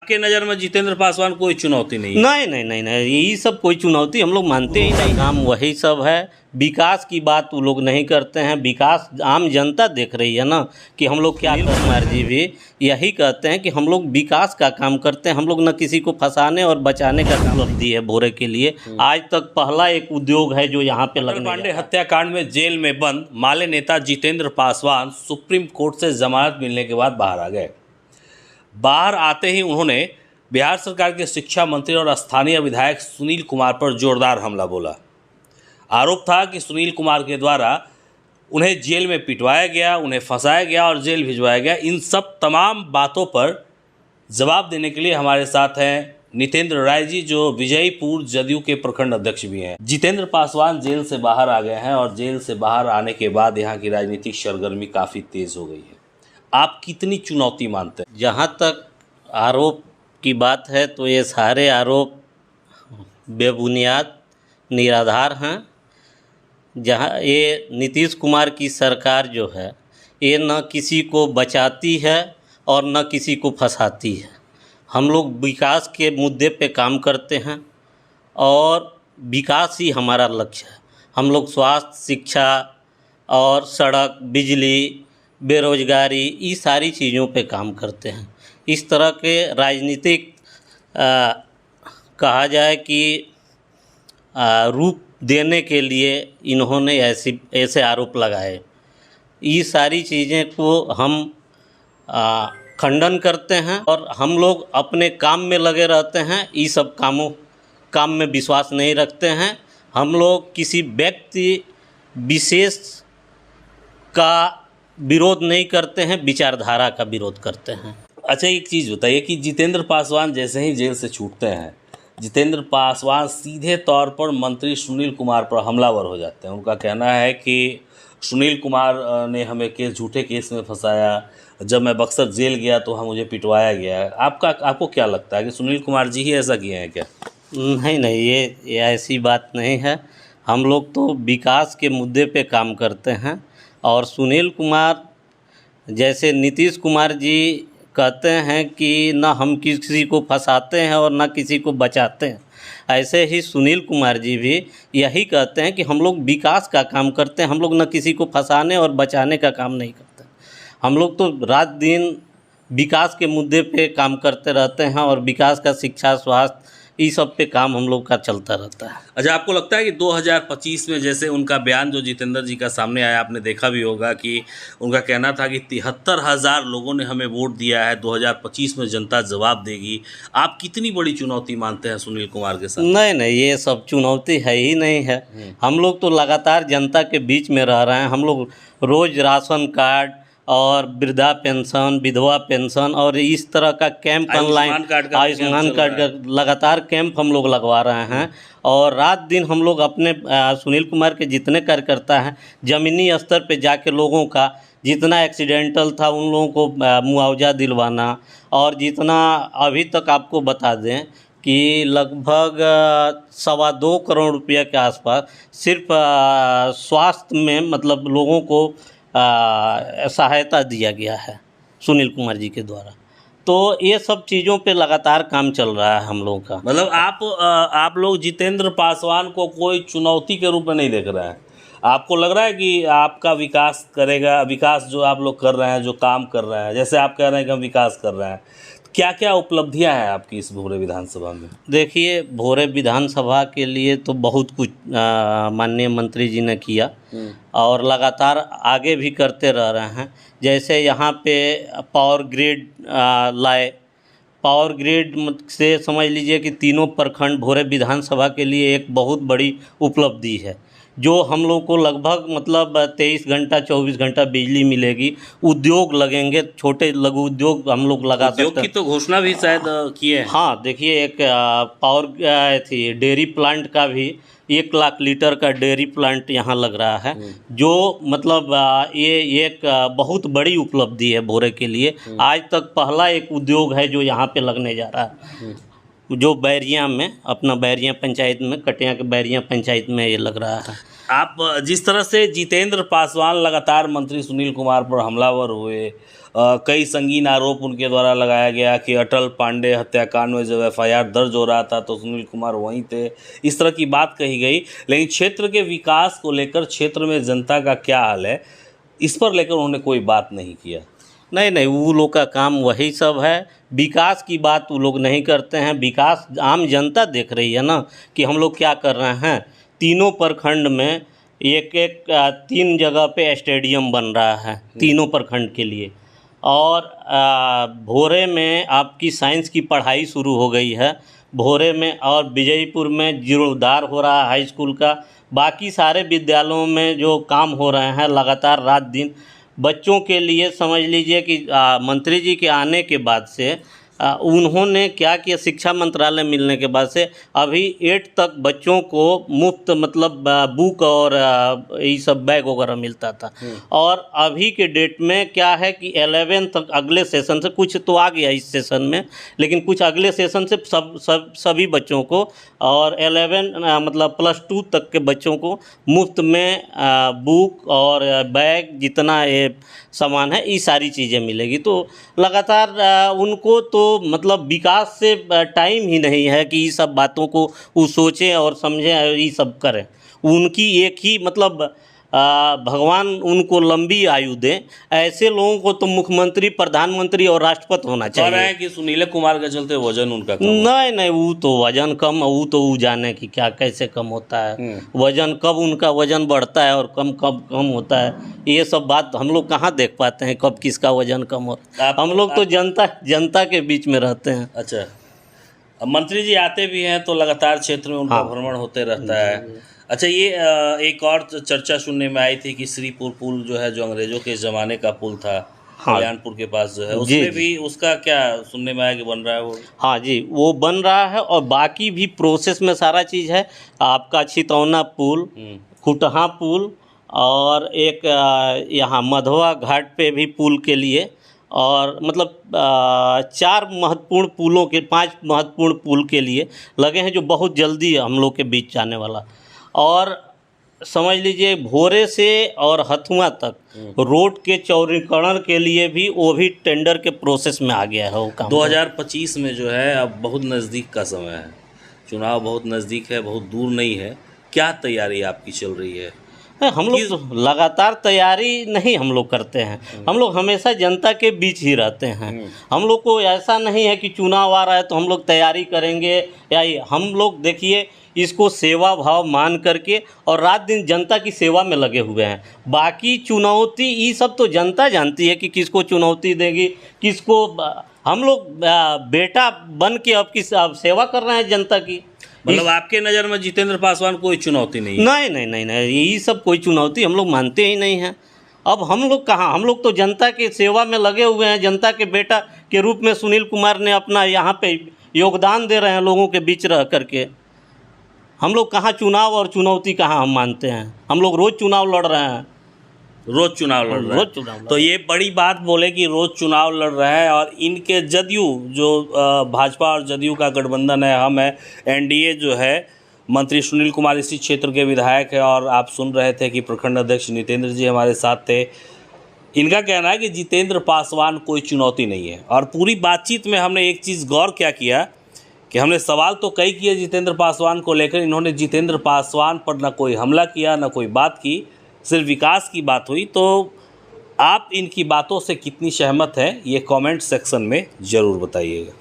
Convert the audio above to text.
के नज़र में जितेंद्र पासवान कोई चुनौती नहीं है? नहीं, यही सब कोई चुनौती हम लोग मानते ही नहीं। काम वही सब है, विकास की बात वो लोग नहीं करते हैं। विकास आम जनता देख रही है ना कि हम लोग क्या कुमार जी भी यही कहते हैं कि हम लोग विकास का काम करते हैं। हम लोग न किसी को फंसाने और बचाने का उपलब्धि है भोरे के लिए। आज तक पहला एक उद्योग है जो यहाँ पे लगने पांडे हत्याकांड में जेल में बंद माले नेता जितेंद्र पासवान सुप्रीम कोर्ट से जमानत मिलने के बाद बाहर आ गए। बाहर आते ही उन्होंने बिहार सरकार के शिक्षा मंत्री और स्थानीय विधायक सुनील कुमार पर जोरदार हमला बोला। आरोप था कि सुनील कुमार के द्वारा उन्हें जेल में पिटवाया गया, उन्हें फंसाया गया और जेल भिजवाया गया। इन सब तमाम बातों पर जवाब देने के लिए हमारे साथ हैं नितेंद्र राय जी, जो विजयपुर जदयू के प्रखंड अध्यक्ष भी हैं। जितेंद्र पासवान जेल से बाहर आ गए हैं और जेल से बाहर आने के बाद यहाँ की राजनीतिक सरगर्मी काफ़ी तेज़ हो गई है। आप कितनी चुनौती मानते हैं? जहाँ तक आरोप की बात है तो ये सारे आरोप बेबुनियाद निराधार हैं। जहाँ ये नीतीश कुमार की सरकार जो है ये न किसी को बचाती है और न किसी को फंसाती है। हम लोग विकास के मुद्दे पे काम करते हैं और विकास ही हमारा लक्ष्य है। हम लोग स्वास्थ्य, शिक्षा और सड़क, बिजली, बेरोजगारी, ये सारी चीज़ों पे काम करते हैं। इस तरह के राजनीतिक कहा जाए कि रूप देने के लिए इन्होंने ऐसे आरोप लगाए। ये सारी चीज़ें को हम खंडन करते हैं और हम लोग अपने काम में लगे रहते हैं। ये सब काम में विश्वास नहीं रखते हैं। हम लोग किसी व्यक्ति विशेष का विरोध नहीं करते हैं, विचारधारा का विरोध करते हैं। अच्छा, एक चीज़ बताइए कि जितेंद्र पासवान जैसे ही जेल से छूटते हैं, जितेंद्र पासवान सीधे तौर पर मंत्री सुनील कुमार पर हमलावर हो जाते हैं। उनका कहना है कि सुनील कुमार ने हमें झूठे केस में फंसाया, जब मैं बक्सर जेल गया तो मुझे पिटवाया गया। आपको क्या लगता है कि सुनील कुमार जी ही ऐसा किए हैं क्या? नहीं, ये ऐसी बात नहीं है। हम लोग तो विकास के मुद्दे पे काम करते हैं और सुनील कुमार जैसे नीतीश कुमार जी कहते हैं कि ना हम किसी को फंसाते हैं और ना किसी को बचाते हैं, ऐसे ही सुनील कुमार जी भी यही कहते हैं कि हम लोग विकास का काम करते हैं। हम लोग ना किसी को फंसाने और बचाने का काम नहीं करते। हम लोग तो रात दिन विकास के मुद्दे पे काम करते रहते हैं और विकास का शिक्षा, स्वास्थ्य, इस सब पे काम हम लोग का चलता रहता है। अच्छा, आपको लगता है कि 2025 में जैसे उनका बयान जो जितेंद्र जी का सामने आया, आपने देखा भी होगा कि उनका कहना था कि 73,000 लोगों ने हमें वोट दिया है, 2025 में जनता जवाब देगी। आप कितनी बड़ी चुनौती मानते हैं सुनील कुमार के साथ? नहीं, ये सब चुनौती है ही नहीं है। हम लोग तो लगातार जनता के बीच में रह रहे हैं। हम लोग रोज़ राशन कार्ड और वृद्धा पेंशन, विधवा पेंशन और इस तरह का कैंप ऑनलाइन, आयुष्मान कार्ड का लगातार कैंप हम लोग लगवा रहे हैं। और रात दिन हम लोग अपने सुनील कुमार के जितने कार्यकर्ता हैं, ज़मीनी स्तर पे जाके लोगों का जितना एक्सीडेंटल था उन लोगों को मुआवजा दिलवाना, और जितना अभी तक आपको बता दें कि लगभग 2.25 करोड़ रुपया के आसपास सिर्फ स्वास्थ्य में मतलब लोगों को सहायता दिया गया है सुनील कुमार जी के द्वारा। तो ये सब चीज़ों पे लगातार काम चल रहा है हम लोगों का। मतलब आप लोग जितेंद्र पासवान को कोई चुनौती के रूप में नहीं देख रहे हैं? आपको लग रहा है कि आपका विकास करेगा? विकास जो आप लोग कर रहे हैं, जो काम कर रहे हैं, जैसे आप कह रहे हैं कि हम विकास कर रहे हैं, क्या क्या उपलब्धियां हैं आपकी इस भोरे विधानसभा में? देखिए, भोरे विधानसभा के लिए तो बहुत कुछ माननीय मंत्री जी ने किया और लगातार आगे भी करते रह रहे हैं। जैसे यहाँ पे पावर ग्रिड लाए। पावर ग्रिड से समझ लीजिए कि तीनों प्रखंड भोरे विधानसभा के लिए एक बहुत बड़ी उपलब्धि है, जो हम लोग को लगभग मतलब 23 घंटा 24 घंटा बिजली मिलेगी। उद्योग लगेंगे, छोटे लघु उद्योग हम लोग लगा सकते हैं। उद्योग की तो घोषणा भी शायद किए हैं। हाँ, देखिए, एक पावर थी डेयरी प्लांट का भी 1 लाख लीटर का डेयरी प्लांट यहाँ लग रहा है, जो मतलब ये एक बहुत बड़ी उपलब्धि है भोरे के लिए। आज तक पहला एक उद्योग है जो यहाँ पे लगने जा रहा है, जो बैरिया में, अपना बैरिया पंचायत में, कटिया के बैरिया पंचायत में ये लग रहा है। आप जिस तरह से जितेंद्र पासवान लगातार मंत्री सुनील कुमार पर हमलावर हुए, कई संगीन आरोप उनके द्वारा लगाया गया कि अटल पांडे हत्याकांड में जब एफआईआर दर्ज हो रहा था तो सुनील कुमार वहीं थे, इस तरह की बात कही गई। लेकिन क्षेत्र के विकास को लेकर क्षेत्र में जनता का क्या हाल है, इस पर लेकर उन्होंने कोई बात नहीं किया। नहीं, वो लोग का काम वही सब है, विकास की बात वो लोग नहीं करते हैं। विकास आम जनता देख रही है ना कि हम लोग क्या कर रहे हैं। तीनों प्रखंड में एक 3 जगह पे स्टेडियम बन रहा है तीनों प्रखंड के लिए, और भोरे में आपकी साइंस की पढ़ाई शुरू हो गई है भोरे में, और विजयपुर में जीर्णोद्धार हो रहा है हाई स्कूल का। बाकी सारे विद्यालयों में जो काम हो रहे हैं लगातार रात दिन बच्चों के लिए, समझ लीजिए कि मंत्री जी के आने के बाद से उन्होंने क्या किया, शिक्षा मंत्रालय मिलने के बाद से अभी 8 तक बच्चों को मुफ्त मतलब बुक और ये सब बैग वगैरह मिलता था। और अभी के डेट में क्या है कि 11 तक अगले सेशन से, कुछ तो आ गया इस सेशन में, लेकिन कुछ अगले सेशन से सभी बच्चों को, और 11 मतलब +2 तक के बच्चों को मुफ्त में बुक और बैग जितना ये सामान है ये सारी चीज़ें मिलेगी। तो लगातार उनको तो मतलब विकास से टाइम ही नहीं है कि ये सब बातों को वो सोचें और समझें और ये सब करें। उनकी एक ही मतलब भगवान उनको लंबी आयु दे। ऐसे लोगों को तो मुख्यमंत्री, प्रधानमंत्री और राष्ट्रपति होना चाहिए। कह रहे हैं कि सुनील कुमार के चलते वजन उनका कम नहीं, वो तो वजन कम, वो तो वो जाने कि क्या कैसे कम होता है वजन, कब उनका वजन बढ़ता है और कब कम होता है, ये सब बात हम लोग कहाँ देख पाते हैं कब किसका वजन कम हो। हम लोग तो जनता के बीच में रहते हैं। अच्छा, अब मंत्री जी आते भी हैं तो लगातार क्षेत्र में उनका भ्रमण होते रहता है। अच्छा, ये एक और चर्चा सुनने में आई थी कि श्रीपुर पुल जो है, जो अंग्रेजों के ज़माने का पुल था, कल्याणपुर के पास जो है, उसमें भी उसका क्या सुनने में आया कि बन रहा है वो? हाँ जी, वो बन रहा है और बाकी भी प्रोसेस में सारा चीज़ है। आपका छितौना पुल, खुटहा पुल, और एक यहाँ मधवा घाट पे भी पुल के लिए, और मतलब 4 महत्वपूर्ण पुलों के 5 महत्वपूर्ण पुल के लिए लगे हैं जो बहुत जल्दी हम लोग के बीच जाने वाला। और समझ लीजिए भोरे से और हथुआ तक रोड के चौड़ीकरण के लिए भी वो भी टेंडर के प्रोसेस में आ गया है वो काम। 2025 में जो है अब बहुत नज़दीक का समय है, चुनाव बहुत नज़दीक है, बहुत दूर नहीं है। क्या तैयारी आपकी चल रही है? हम लोग तो लगातार तैयारी नहीं हम लोग करते हैं, हम लोग हमेशा जनता के बीच ही रहते हैं। हम लोग को ऐसा नहीं है कि चुनाव आ रहा है तो हम लोग तैयारी करेंगे, या हम लोग देखिए इसको सेवा भाव मान करके और रात दिन जनता की सेवा में लगे हुए हैं। बाकी चुनौती ये सब तो जनता जानती है कि किसको चुनौती देगी, किसको। हम लोग बेटा बन के अब सेवा कर रहे हैं जनता की। मतलब आपके नज़र में जितेंद्र पासवान कोई चुनौती नहीं है? नहीं, ये सब कोई चुनौती हम लोग मानते ही नहीं हैं। अब हम लोग कहाँ, हम लोग तो जनता की सेवा में लगे हुए हैं। जनता के बेटा के रूप में सुनील कुमार ने अपना यहाँ पे योगदान दे रहे हैं लोगों के बीच रह करके। हम लोग कहाँ चुनाव और चुनौती कहाँ हम मानते हैं। हम लोग रोज़ चुनाव लड़ रहे हैं, रोज़ चुनाव लड़ रहे हैं। तो ये बड़ी बात बोले कि रोज़ चुनाव लड़ रहे हैं, और इनके जदयू जो भाजपा और जदयू का गठबंधन है, हम है एनडीए जो है, मंत्री सुनील कुमार इसी क्षेत्र के विधायक है, और आप सुन रहे थे कि प्रखंड अध्यक्ष नितेंद्र जी हमारे साथ थे। इनका कहना है कि जितेंद्र पासवान कोई चुनौती नहीं है। और पूरी बातचीत में हमने एक चीज़ गौर क्या किया कि हमने सवाल तो कई किए जितेंद्र पासवान को लेकर, इन्होंने जितेंद्र पासवान पर ना कोई हमला किया, ना कोई बात की, सिर्फ विकास की बात हुई। तो आप इनकी बातों से कितनी सहमत हैं, ये कमेंट सेक्शन में ज़रूर बताइएगा।